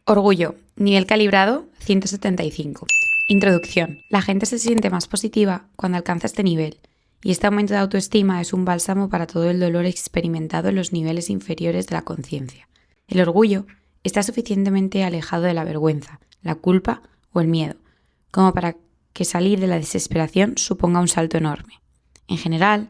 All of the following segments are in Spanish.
Orgullo, nivel calibrado 175. Introducción. La gente se siente más positiva cuando alcanza este nivel, y este aumento de autoestima es un bálsamo para todo el dolor experimentado en los niveles inferiores de la conciencia. El orgullo está suficientemente alejado de la vergüenza, la culpa o el miedo, como para que salir de la desesperación suponga un salto enorme. En general,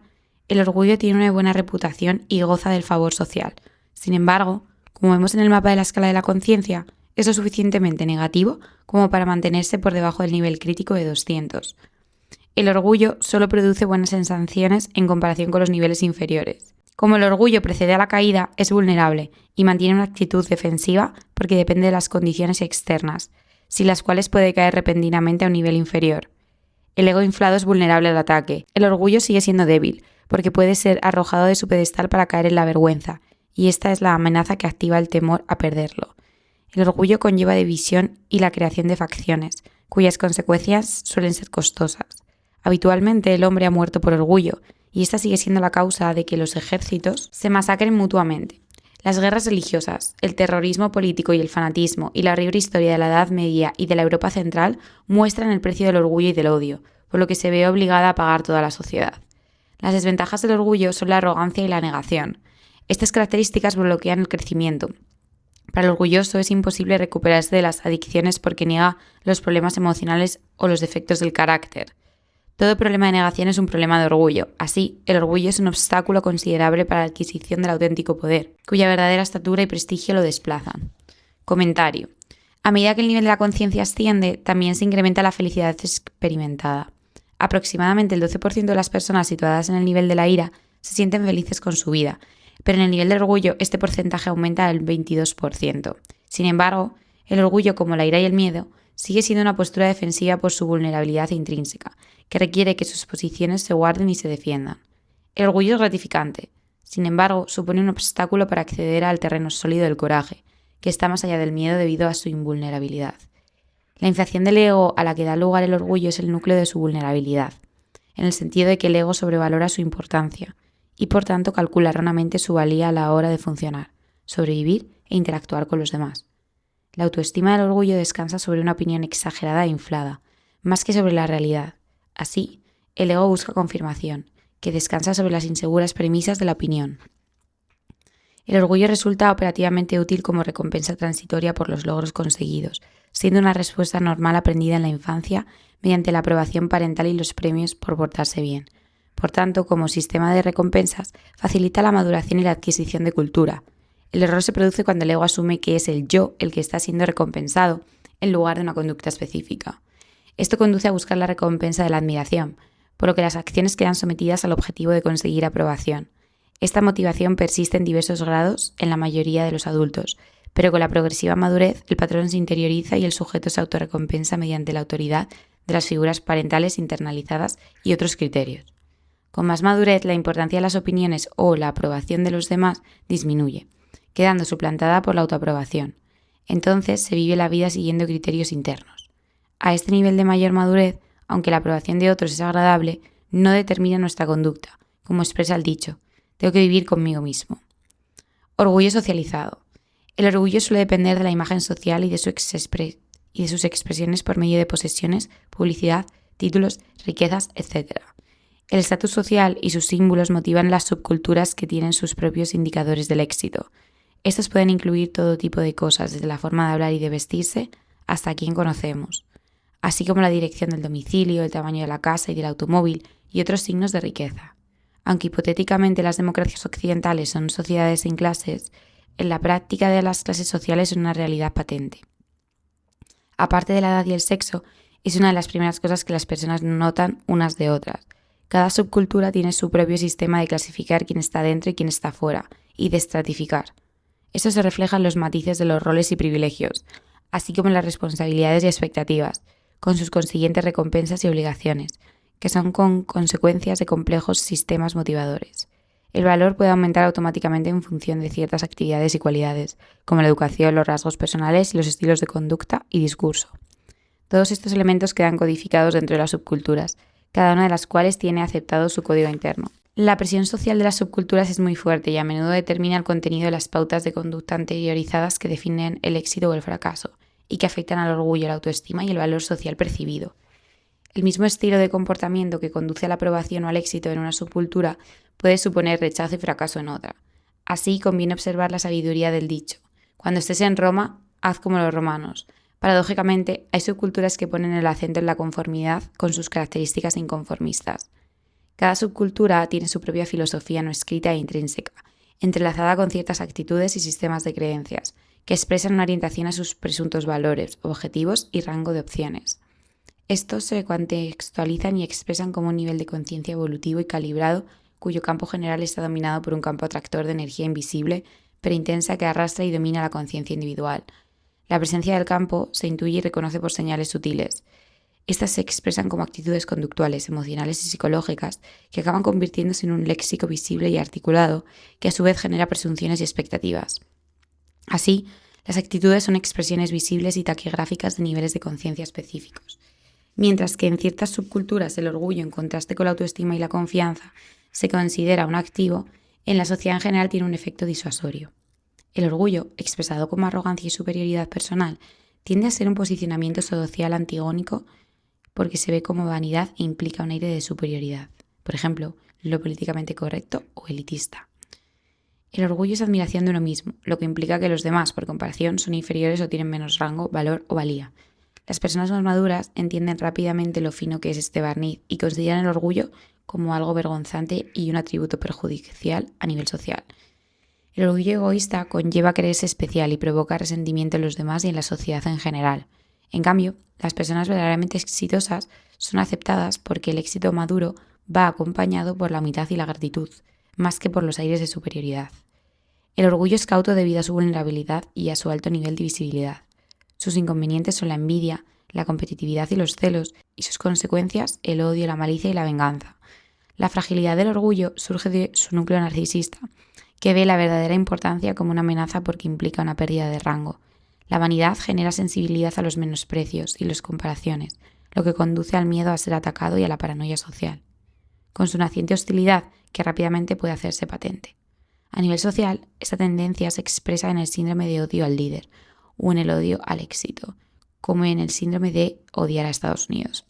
el orgullo tiene una buena reputación y goza del favor social. Sin embargo, como vemos en el mapa de la escala de la conciencia, es lo suficientemente negativo como para mantenerse por debajo del nivel crítico de 200. El orgullo solo produce buenas sensaciones en comparación con los niveles inferiores. Como el orgullo precede a la caída, es vulnerable y mantiene una actitud defensiva porque depende de las condiciones externas, sin las cuales puede caer repentinamente a un nivel inferior. El ego inflado es vulnerable al ataque. El orgullo sigue siendo débil, porque puede ser arrojado de su pedestal para caer en la vergüenza, y esta es la amenaza que activa el temor a perderlo. El orgullo conlleva división y la creación de facciones, cuyas consecuencias suelen ser costosas. Habitualmente el hombre ha muerto por orgullo, y esta sigue siendo la causa de que los ejércitos se masacren mutuamente. Las guerras religiosas, el terrorismo político y el fanatismo y la horrible historia de la Edad Media y de la Europa Central muestran el precio del orgullo y del odio, por lo que se ve obligada a pagar toda la sociedad. Las desventajas del orgullo son la arrogancia y la negación. Estas características bloquean el crecimiento. Para el orgulloso es imposible recuperarse de las adicciones porque niega los problemas emocionales o los defectos del carácter. Todo problema de negación es un problema de orgullo. Así, el orgullo es un obstáculo considerable para la adquisición del auténtico poder, cuya verdadera estatura y prestigio lo desplazan. Comentario. A medida que el nivel de la conciencia asciende, también se incrementa la felicidad experimentada. Aproximadamente el 12% de las personas situadas en el nivel de la ira se sienten felices con su vida, pero en el nivel de orgullo este porcentaje aumenta al 22%. Sin embargo, el orgullo, como la ira y el miedo, sigue siendo una postura defensiva por su vulnerabilidad intrínseca, que requiere que sus posiciones se guarden y se defiendan. El orgullo es gratificante, sin embargo, supone un obstáculo para acceder al terreno sólido del coraje, que está más allá del miedo debido a su invulnerabilidad. La inflación del ego a la que da lugar el orgullo es el núcleo de su vulnerabilidad, en el sentido de que el ego sobrevalora su importancia y por tanto calcula erróneamente su valía a la hora de funcionar, sobrevivir e interactuar con los demás. La autoestima del orgullo descansa sobre una opinión exagerada e inflada, más que sobre la realidad. Así, el ego busca confirmación, que descansa sobre las inseguras premisas de la opinión. El orgullo resulta operativamente útil como recompensa transitoria por los logros conseguidos, siendo una respuesta normal aprendida en la infancia mediante la aprobación parental y los premios por portarse bien. Por tanto, como sistema de recompensas, facilita la maduración y la adquisición de cultura. El error se produce cuando el ego asume que es el yo el que está siendo recompensado, en lugar de una conducta específica. Esto conduce a buscar la recompensa de la admiración, por lo que las acciones quedan sometidas al objetivo de conseguir aprobación. Esta motivación persiste en diversos grados en la mayoría de los adultos, pero con la progresiva madurez el patrón se interioriza y el sujeto se autorrecompensa mediante la autoridad de las figuras parentales internalizadas y otros criterios. Con más madurez, la importancia de las opiniones o la aprobación de los demás disminuye, quedando suplantada por la autoaprobación. Entonces se vive la vida siguiendo criterios internos. A este nivel de mayor madurez, aunque la aprobación de otros es agradable, no determina nuestra conducta, como expresa el dicho: tengo que vivir conmigo mismo. Orgullo socializado. El orgullo suele depender de la imagen social y de sus expresiones por medio de posesiones, publicidad, títulos, riquezas, etc. El estatus social y sus símbolos motivan las subculturas que tienen sus propios indicadores del éxito. Estos pueden incluir todo tipo de cosas, desde la forma de hablar y de vestirse hasta a quién conocemos, así como la dirección del domicilio, el tamaño de la casa y del automóvil y otros signos de riqueza. Aunque hipotéticamente las democracias occidentales son sociedades sin clases, en la práctica de las clases sociales es una realidad patente. Aparte de la edad y el sexo, es una de las primeras cosas que las personas notan unas de otras. Cada subcultura tiene su propio sistema de clasificar quién está dentro y quién está fuera, y de estratificar. Esto se refleja en los matices de los roles y privilegios, así como en las responsabilidades y expectativas, con sus consiguientes recompensas y obligaciones, que son consecuencias de complejos sistemas motivadores. El valor puede aumentar automáticamente en función de ciertas actividades y cualidades, como la educación, los rasgos personales y los estilos de conducta y discurso. Todos estos elementos quedan codificados dentro de las subculturas, cada una de las cuales tiene aceptado su código interno. La presión social de las subculturas es muy fuerte y a menudo determina el contenido de las pautas de conducta anteriorizadas que definen el éxito o el fracaso y que afectan al orgullo, la autoestima y el valor social percibido. El mismo estilo de comportamiento que conduce a la aprobación o al éxito en una subcultura puede suponer rechazo y fracaso en otra. Así conviene observar la sabiduría del dicho: cuando estés en Roma, haz como los romanos. Paradójicamente, hay subculturas que ponen el acento en la conformidad con sus características inconformistas. Cada subcultura tiene su propia filosofía no escrita e intrínseca, entrelazada con ciertas actitudes y sistemas de creencias, que expresan una orientación a sus presuntos valores, objetivos y rango de opciones. Estos se contextualizan y expresan como un nivel de conciencia evolutivo y calibrado cuyo campo general está dominado por un campo atractor de energía invisible, pero intensa, que arrastra y domina la conciencia individual. La presencia del campo se intuye y reconoce por señales sutiles. Estas se expresan como actitudes conductuales, emocionales y psicológicas que acaban convirtiéndose en un léxico visible y articulado que a su vez genera presunciones y expectativas. Así, las actitudes son expresiones visibles y taquigráficas de niveles de conciencia específicos. Mientras que en ciertas subculturas el orgullo, en contraste con la autoestima y la confianza, se considera un activo, en la sociedad en general tiene un efecto disuasorio. El orgullo, expresado como arrogancia y superioridad personal, tiende a ser un posicionamiento social antigónico porque se ve como vanidad e implica un aire de superioridad. Por ejemplo, lo políticamente correcto o elitista. El orgullo es admiración de uno mismo, lo que implica que los demás, por comparación, son inferiores o tienen menos rango, valor o valía. Las personas más maduras entienden rápidamente lo fino que es este barniz y consideran el orgullo como algo vergonzante y un atributo perjudicial a nivel social. El orgullo egoísta conlleva creerse especial y provoca resentimiento en los demás y en la sociedad en general. En cambio, las personas verdaderamente exitosas son aceptadas porque el éxito maduro va acompañado por la humildad y la gratitud, más que por los aires de superioridad. El orgullo es cauto debido a su vulnerabilidad y a su alto nivel de visibilidad. Sus inconvenientes son la envidia, la competitividad y los celos, y sus consecuencias el odio, la malicia y la venganza. La fragilidad del orgullo surge de su núcleo narcisista, que ve la verdadera importancia como una amenaza porque implica una pérdida de rango. La vanidad genera sensibilidad a los menosprecios y las comparaciones, lo que conduce al miedo a ser atacado y a la paranoia social, con su naciente hostilidad que rápidamente puede hacerse patente. A nivel social, esta tendencia se expresa en el síndrome de odio al líder o en el odio al éxito, como en el síndrome de odiar a Estados Unidos.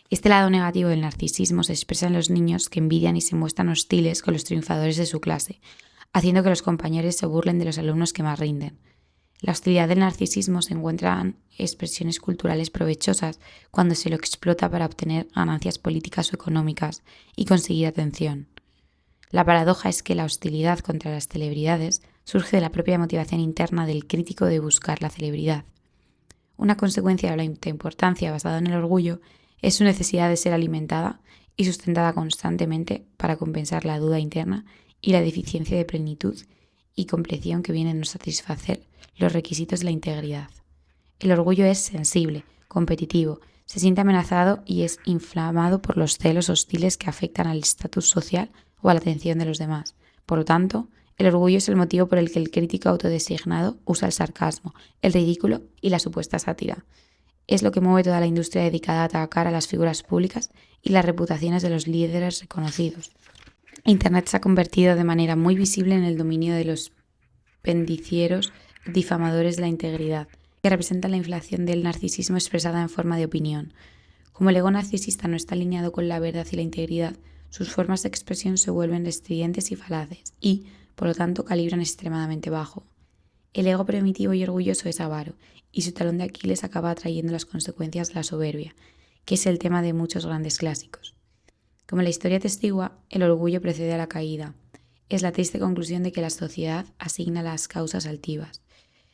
Este lado negativo del narcisismo se expresa en los niños que envidian y se muestran hostiles con los triunfadores de su clase, haciendo que los compañeros se burlen de los alumnos que más rinden. La hostilidad del narcisismo se encuentra en expresiones culturales provechosas cuando se lo explota para obtener ganancias políticas o económicas y conseguir atención. La paradoja es que la hostilidad contra las celebridades surge de la propia motivación interna del crítico de buscar la celebridad. Una consecuencia de la importancia basada en el orgullo es su necesidad de ser alimentada y sustentada constantemente para compensar la duda interna y la deficiencia de plenitud y compleción que viene a no satisfacer los requisitos de la integridad. El orgullo es sensible, competitivo, se siente amenazado y es inflamado por los celos hostiles que afectan al estatus social o a la atención de los demás. Por lo tanto, el orgullo es el motivo por el que el crítico autodesignado usa el sarcasmo, el ridículo y la supuesta sátira. Es lo que mueve toda la industria dedicada a atacar a las figuras públicas y las reputaciones de los líderes reconocidos. Internet se ha convertido de manera muy visible en el dominio de los pendicieros difamadores de la integridad, que representan la inflación del narcisismo expresada en forma de opinión. Como el ego narcisista no está alineado con la verdad y la integridad, sus formas de expresión se vuelven estridentes y falaces y, por lo tanto, calibran extremadamente bajo. El ego primitivo y orgulloso es avaro, y su talón de Aquiles acaba atrayendo las consecuencias de la soberbia, que es el tema de muchos grandes clásicos. Como la historia testigua, el orgullo precede a la caída. Es la triste conclusión de que la sociedad asigna las causas altivas.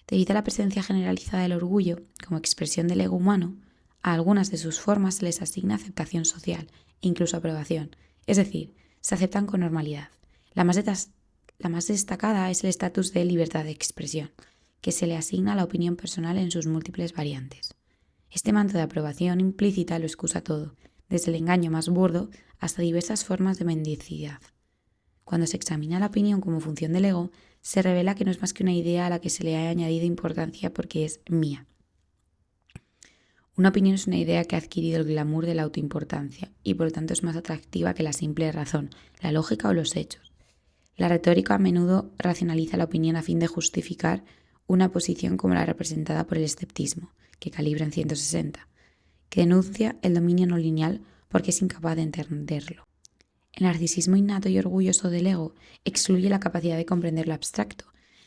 Debido a la presencia generalizada del orgullo, como expresión del ego humano, a algunas de sus formas se les asigna aceptación social e incluso aprobación, es decir, se aceptan con normalidad. La más destacada es el estatus de libertad de expresión, que se le asigna a la opinión personal en sus múltiples variantes. Este manto de aprobación implícita lo excusa todo, desde el engaño más burdo hasta diversas formas de mendicidad. Cuando se examina la opinión como función del ego, se revela que no es más que una idea a la que se le ha añadido importancia porque es mía. Una opinión es una idea que ha adquirido el glamour de la autoimportancia y por lo tanto es más atractiva que la simple razón, la lógica o los hechos. La retórica a menudo racionaliza la opinión a fin de justificar una posición como la representada por el escepticismo, que calibra en 160, que denuncia el dominio no lineal porque es incapaz de entenderlo. El narcisismo innato y orgulloso del ego excluye la capacidad de comprender lo abstracto,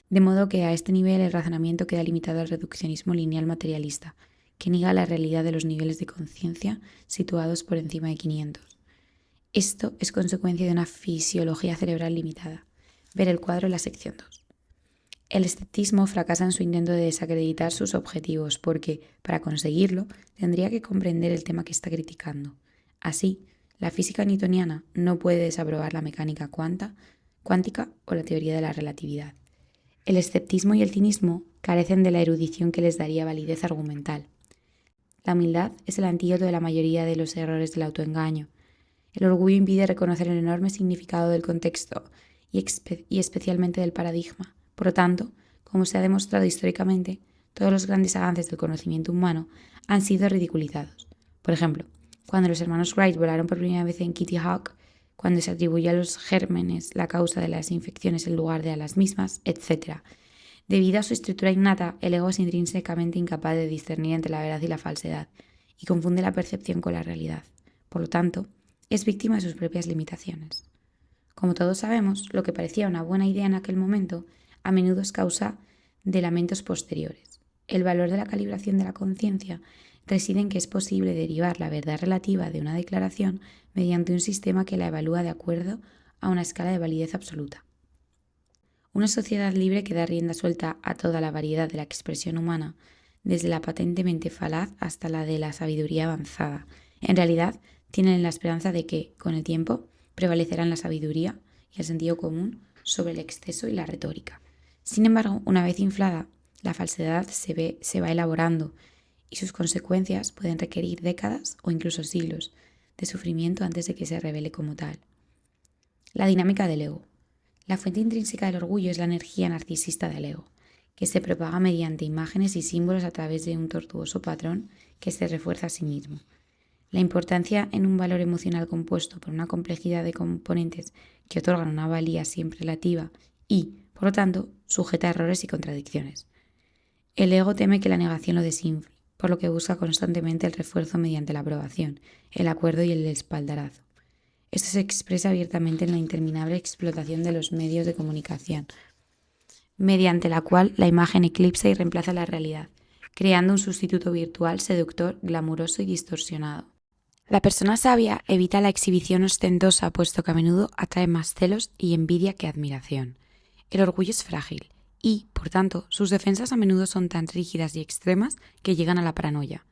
de modo que a este nivel el razonamiento queda limitado al reduccionismo lineal materialista, que niega la realidad de los niveles de conciencia situados por encima de 500. Esto es consecuencia de una fisiología cerebral limitada. Ver el cuadro en la sección 2. El escepticismo fracasa en su intento de desacreditar sus objetivos porque, para conseguirlo, tendría que comprender el tema que está criticando. Así, la física newtoniana no puede desaprobar la mecánica cuántica o la teoría de la relatividad. El escepticismo y el cinismo carecen de la erudición que les daría validez argumental. La humildad es el antídoto de la mayoría de los errores del autoengaño. El orgullo impide reconocer el enorme significado del contexto y especialmente del paradigma. Por lo tanto, como se ha demostrado históricamente, todos los grandes avances del conocimiento humano han sido ridiculizados. Por ejemplo, cuando los hermanos Wright volaron por primera vez en Kitty Hawk, cuando se atribuyó a los gérmenes la causa de las infecciones en lugar de a las mismas, etc. Debido a su estructura innata, el ego es intrínsecamente incapaz de discernir entre la verdad y la falsedad y confunde la percepción con la realidad. Por lo tanto, es víctima de sus propias limitaciones. Como todos sabemos, lo que parecía una buena idea en aquel momento a menudo es causa de lamentos posteriores. El valor de la calibración de la conciencia reside en que es posible derivar la verdad relativa de una declaración mediante un sistema que la evalúa de acuerdo a una escala de validez absoluta. Una sociedad libre que da rienda suelta a toda la variedad de la expresión humana, desde la patentemente falaz hasta la de la sabiduría avanzada, en realidad tienen la esperanza de que, con el tiempo, prevalecerán la sabiduría y el sentido común sobre el exceso y la retórica. Sin embargo, una vez inflada, la falsedad se va elaborando y sus consecuencias pueden requerir décadas o incluso siglos de sufrimiento antes de que se revele como tal. La dinámica del ego. La fuente intrínseca del orgullo es la energía narcisista del ego, que se propaga mediante imágenes y símbolos a través de un tortuoso patrón que se refuerza a sí mismo. La importancia en un valor emocional compuesto por una complejidad de componentes que otorgan una valía siempre relativa y, por lo tanto, sujeta a errores y contradicciones. El ego teme que la negación lo desinfle, por lo que busca constantemente el refuerzo mediante la aprobación, el acuerdo y el espaldarazo. Esto se expresa abiertamente en la interminable explotación de los medios de comunicación, mediante la cual la imagen eclipsa y reemplaza la realidad, creando un sustituto virtual, seductor, glamuroso y distorsionado. La persona sabia evita la exhibición ostentosa, puesto que a menudo atrae más celos y envidia que admiración. El orgullo es frágil y, por tanto, sus defensas a menudo son tan rígidas y extremas que llegan a la paranoia.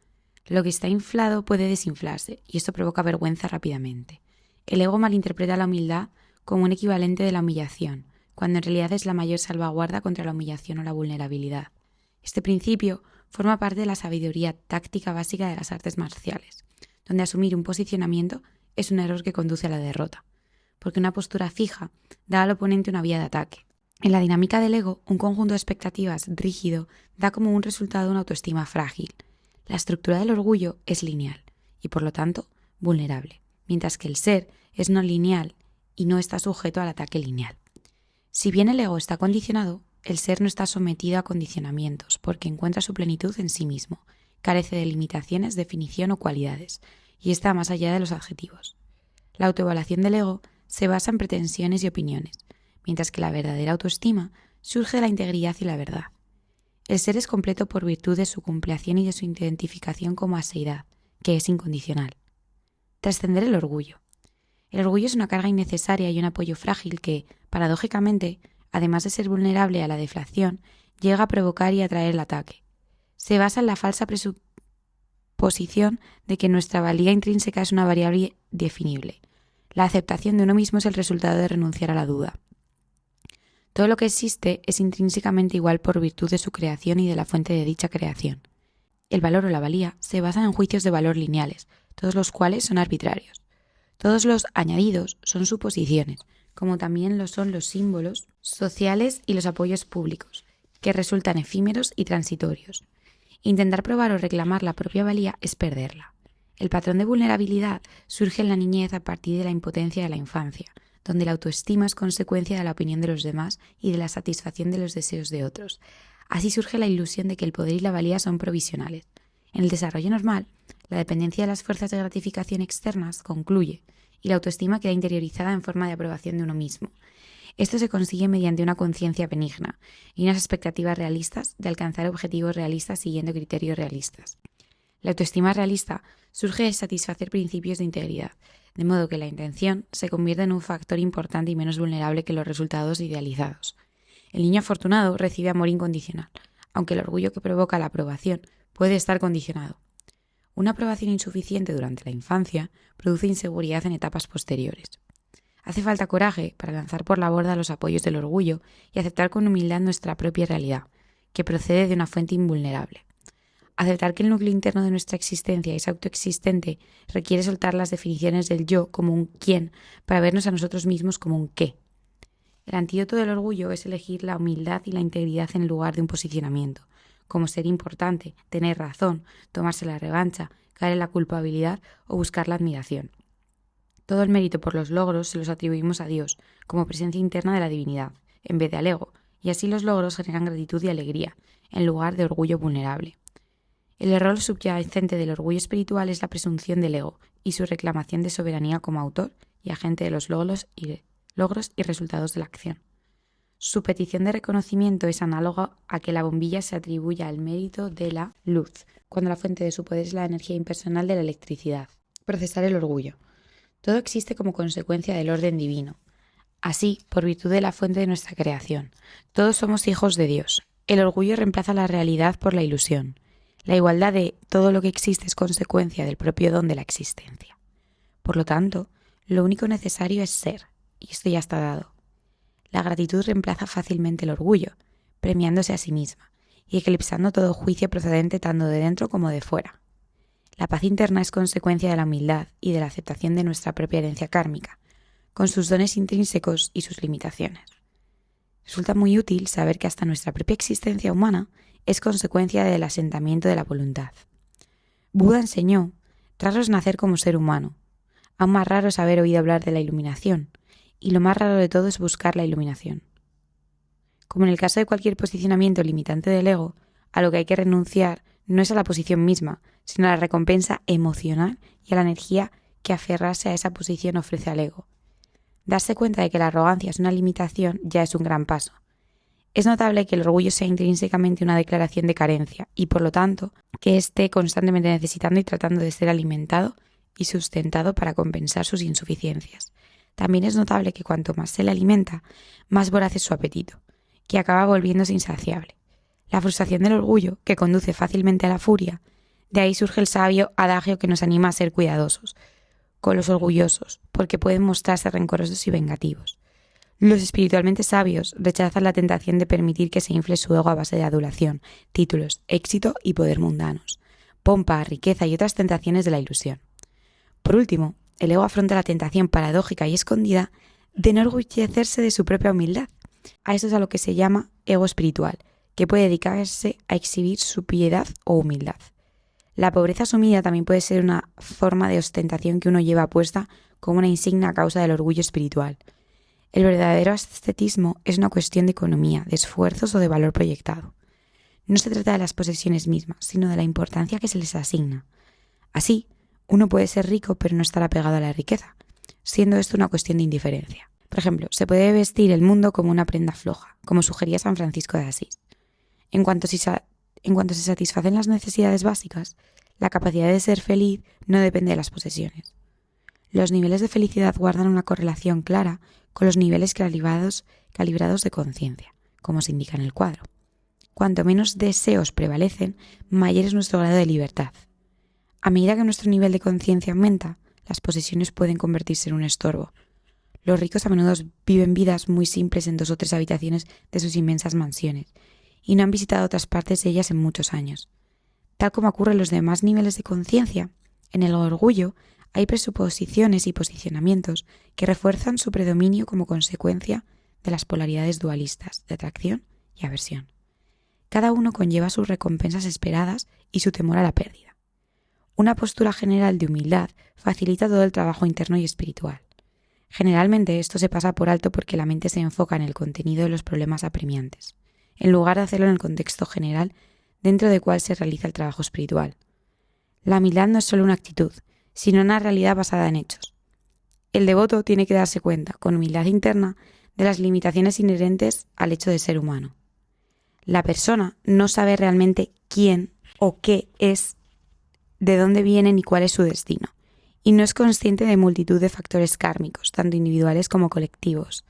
Lo que está inflado puede desinflarse y esto provoca vergüenza rápidamente. El ego malinterpreta la humildad como un equivalente de la humillación, cuando en realidad es la mayor salvaguarda contra la humillación o la vulnerabilidad. Este principio forma parte de la sabiduría táctica básica de las artes marciales, donde asumir un posicionamiento es un error que conduce a la derrota, porque una postura fija da al oponente una vía de ataque. En la dinámica del ego, un conjunto de expectativas rígido da como un resultado una autoestima frágil. La estructura del orgullo es lineal y, por lo tanto, vulnerable, mientras que el ser es no lineal y no está sujeto al ataque lineal. Si bien el ego está condicionado, el ser no está sometido a condicionamientos porque encuentra su plenitud en sí mismo, carece de limitaciones, definición o cualidades, y está más allá de los adjetivos. La autoevaluación del ego se basa en pretensiones y opiniones, mientras que la verdadera autoestima surge de la integridad y la verdad. El ser es completo por virtud de su compleción y de su identificación como aseidad, que es incondicional. Trascender el orgullo. El orgullo es una carga innecesaria y un apoyo frágil que, paradójicamente, además de ser vulnerable a la deflación, llega a provocar y atraer el ataque. Se basa en la falsa presuposición de que nuestra valía intrínseca es una variable definible. La aceptación de uno mismo es el resultado de renunciar a la duda. Todo lo que existe es intrínsecamente igual por virtud de su creación y de la fuente de dicha creación. El valor o la valía se basan en juicios de valor lineales, todos los cuales son arbitrarios. Todos los añadidos son suposiciones, como también lo son los símbolos sociales y los apoyos públicos, que resultan efímeros y transitorios. Intentar probar o reclamar la propia valía es perderla. El patrón de vulnerabilidad surge en la niñez a partir de la impotencia de la infancia, donde la autoestima es consecuencia de la opinión de los demás y de la satisfacción de los deseos de otros. Así surge la ilusión de que el poder y la valía son provisionales. En el desarrollo normal, la dependencia de las fuerzas de gratificación externas concluye y la autoestima queda interiorizada en forma de aprobación de uno mismo. Esto se consigue mediante una conciencia benigna y unas expectativas realistas de alcanzar objetivos realistas siguiendo criterios realistas. La autoestima realista surge de satisfacer principios de integridad, de modo que la intención se convierte en un factor importante y menos vulnerable que los resultados idealizados. El niño afortunado recibe amor incondicional, aunque el orgullo que provoca la aprobación puede estar condicionado. Una aprobación insuficiente durante la infancia produce inseguridad en etapas posteriores. Hace falta coraje para lanzar por la borda los apoyos del orgullo y aceptar con humildad nuestra propia realidad, que procede de una fuente invulnerable. Aceptar que el núcleo interno de nuestra existencia es autoexistente requiere soltar las definiciones del yo como un quién para vernos a nosotros mismos como un qué. El antídoto del orgullo es elegir la humildad y la integridad en lugar de un posicionamiento, como ser importante, tener razón, tomarse la revancha, caer en la culpabilidad o buscar la admiración. Todo el mérito por los logros se los atribuimos a Dios, como presencia interna de la divinidad, en vez de al ego, y así los logros generan gratitud y alegría, en lugar de orgullo vulnerable. El error subyacente del orgullo espiritual es la presunción del ego y su reclamación de soberanía como autor y agente de los logros y resultados de la acción. Su petición de reconocimiento es análoga a que la bombilla se atribuya el mérito de la luz, cuando la fuente de su poder es la energía impersonal de la electricidad. Procesar el orgullo. Todo existe como consecuencia del orden divino. Así, por virtud de la fuente de nuestra creación, todos somos hijos de Dios. El orgullo reemplaza la realidad por la ilusión. La igualdad de todo lo que existe es consecuencia del propio don de la existencia. Por lo tanto, lo único necesario es ser, y esto ya está dado. La gratitud reemplaza fácilmente el orgullo, premiándose a sí misma y eclipsando todo juicio procedente tanto de dentro como de fuera. La paz interna es consecuencia de la humildad y de la aceptación de nuestra propia herencia kármica, con sus dones intrínsecos y sus limitaciones. Resulta muy útil saber que hasta nuestra propia existencia humana es consecuencia del asentamiento de la voluntad. Buda enseñó: raro es nacer como ser humano, aún más raro es haber oído hablar de la iluminación, y lo más raro de todo es buscar la iluminación. Como en el caso de cualquier posicionamiento limitante del ego, a lo que hay que renunciar no es a la posición misma, sino a la recompensa emocional y a la energía que aferrarse a esa posición ofrece al ego. Darse cuenta de que la arrogancia es una limitación ya es un gran paso. Es notable que el orgullo sea intrínsecamente una declaración de carencia y, por lo tanto, que esté constantemente necesitando y tratando de ser alimentado y sustentado para compensar sus insuficiencias. También es notable que cuanto más se le alimenta, más voraz es su apetito, que acaba volviéndose insaciable. La frustración del orgullo, que conduce fácilmente a la furia, de ahí surge el sabio adagio que nos anima a ser cuidadosos con los orgullosos, porque pueden mostrarse rencorosos y vengativos. Los espiritualmente sabios rechazan la tentación de permitir que se infle su ego a base de adulación, títulos, éxito y poder mundanos, pompa, riqueza y otras tentaciones de la ilusión. Por último, el ego afronta la tentación paradójica y escondida de enorgullecerse de su propia humildad. A eso es a lo que se llama ego espiritual, que puede dedicarse a exhibir su piedad o humildad. La pobreza asumida también puede ser una forma de ostentación que uno lleva puesta como una insignia a causa del orgullo espiritual. El verdadero ascetismo es una cuestión de economía, de esfuerzos o de valor proyectado. No se trata de las posesiones mismas, sino de la importancia que se les asigna. Así, uno puede ser rico pero no estar apegado a la riqueza, siendo esto una cuestión de indiferencia. Por ejemplo, se puede vestir el mundo como una prenda floja, como sugería San Francisco de Asís. En cuanto se satisfacen las necesidades básicas, la capacidad de ser feliz no depende de las posesiones. Los niveles de felicidad guardan una correlación clara con los niveles calibrados de conciencia, como se indica en el cuadro. Cuanto menos deseos prevalecen, mayor es nuestro grado de libertad. A medida que nuestro nivel de conciencia aumenta, las posesiones pueden convertirse en un estorbo. Los ricos a menudo viven vidas muy simples en 2 o 3 habitaciones de sus inmensas mansiones y no han visitado otras partes de ellas en muchos años. Tal como ocurre en los demás niveles de conciencia, en el orgullo hay presuposiciones y posicionamientos que refuerzan su predominio como consecuencia de las polaridades dualistas de atracción y aversión. Cada uno conlleva sus recompensas esperadas y su temor a la pérdida. Una postura general de humildad facilita todo el trabajo interno y espiritual. Generalmente esto se pasa por alto porque la mente se enfoca en el contenido de los problemas apremiantes, en lugar de hacerlo en el contexto general dentro del cual se realiza el trabajo espiritual. La humildad no es solo una actitud, sino una realidad basada en hechos. El devoto tiene que darse cuenta, con humildad interna, de las limitaciones inherentes al hecho de ser humano. La persona no sabe realmente quién o qué es, de dónde viene ni cuál es su destino, y no es consciente de multitud de factores kármicos, tanto individuales como colectivos.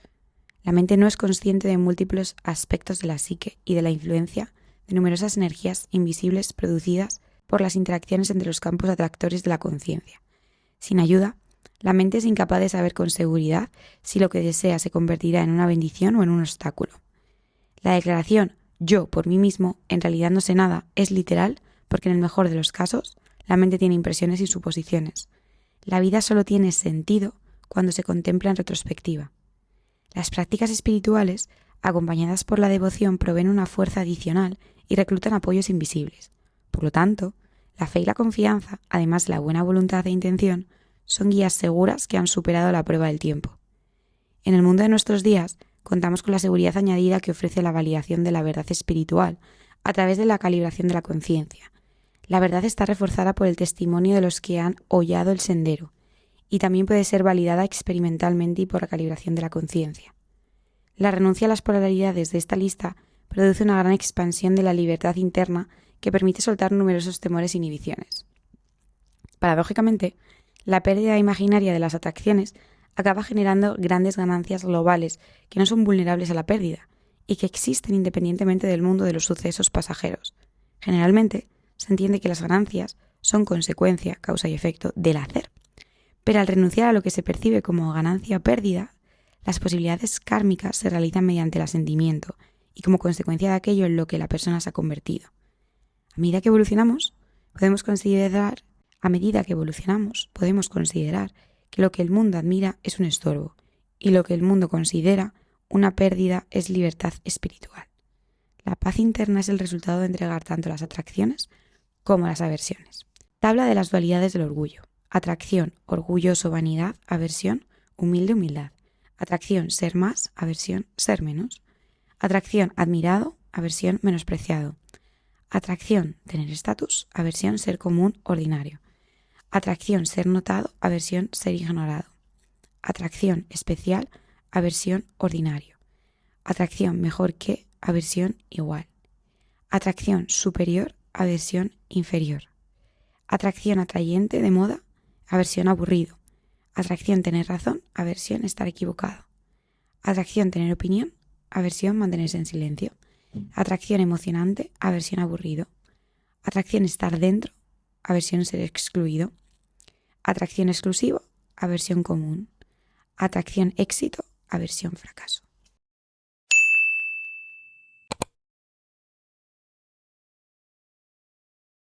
La mente no es consciente de múltiples aspectos de la psique y de la influencia de numerosas energías invisibles producidas por las interacciones entre los campos atractores de la conciencia. Sin ayuda, la mente es incapaz de saber con seguridad si lo que desea se convertirá en una bendición o en un obstáculo. La declaración «yo por mí mismo, en realidad no sé nada» es literal porque en el mejor de los casos, la mente tiene impresiones y suposiciones. La vida solo tiene sentido cuando se contempla en retrospectiva. Las prácticas espirituales, acompañadas por la devoción, proveen una fuerza adicional y reclutan apoyos invisibles. Por lo tanto, la fe y la confianza, además de la buena voluntad e intención, son guías seguras que han superado la prueba del tiempo. En el mundo de nuestros días, contamos con la seguridad añadida que ofrece la validación de la verdad espiritual a través de la calibración de la conciencia. La verdad está reforzada por el testimonio de los que han hollado el sendero y también puede ser validada experimentalmente y por la calibración de la conciencia. La renuncia a las polaridades de esta lista produce una gran expansión de la libertad interna que permite soltar numerosos temores e inhibiciones. Paradójicamente, la pérdida imaginaria de las atracciones acaba generando grandes ganancias globales que no son vulnerables a la pérdida y que existen independientemente del mundo de los sucesos pasajeros. Generalmente, se entiende que las ganancias son consecuencia, causa y efecto del hacer. Pero al renunciar a lo que se percibe como ganancia o pérdida, las posibilidades kármicas se realizan mediante el asentimiento y como consecuencia de aquello en lo que la persona se ha convertido. A medida que evolucionamos, podemos considerar que lo que el mundo admira es un estorbo y lo que el mundo considera una pérdida es libertad espiritual. La paz interna es el resultado de entregar tanto las atracciones como las aversiones. Tabla de las dualidades del orgullo. Atracción, orgulloso, vanidad, aversión, humilde, humildad. Atracción, ser más, aversión, ser menos. Atracción, admirado, aversión, menospreciado. Atracción, tener estatus, aversión, ser común, ordinario. Atracción, ser notado, aversión, ser ignorado. Atracción, especial, aversión, ordinario. Atracción, mejor que, aversión, igual. Atracción, superior, aversión, inferior. Atracción, atrayente, de moda, aversión, aburrido. Atracción, tener razón, aversión, estar equivocado. Atracción, tener opinión, aversión, mantenerse en silencio. Atracción, emocionante, aversión, aburrido. Atracción, estar dentro, aversión, ser excluido. Atracción, exclusivo, aversión, común. Atracción, éxito, aversión, fracaso.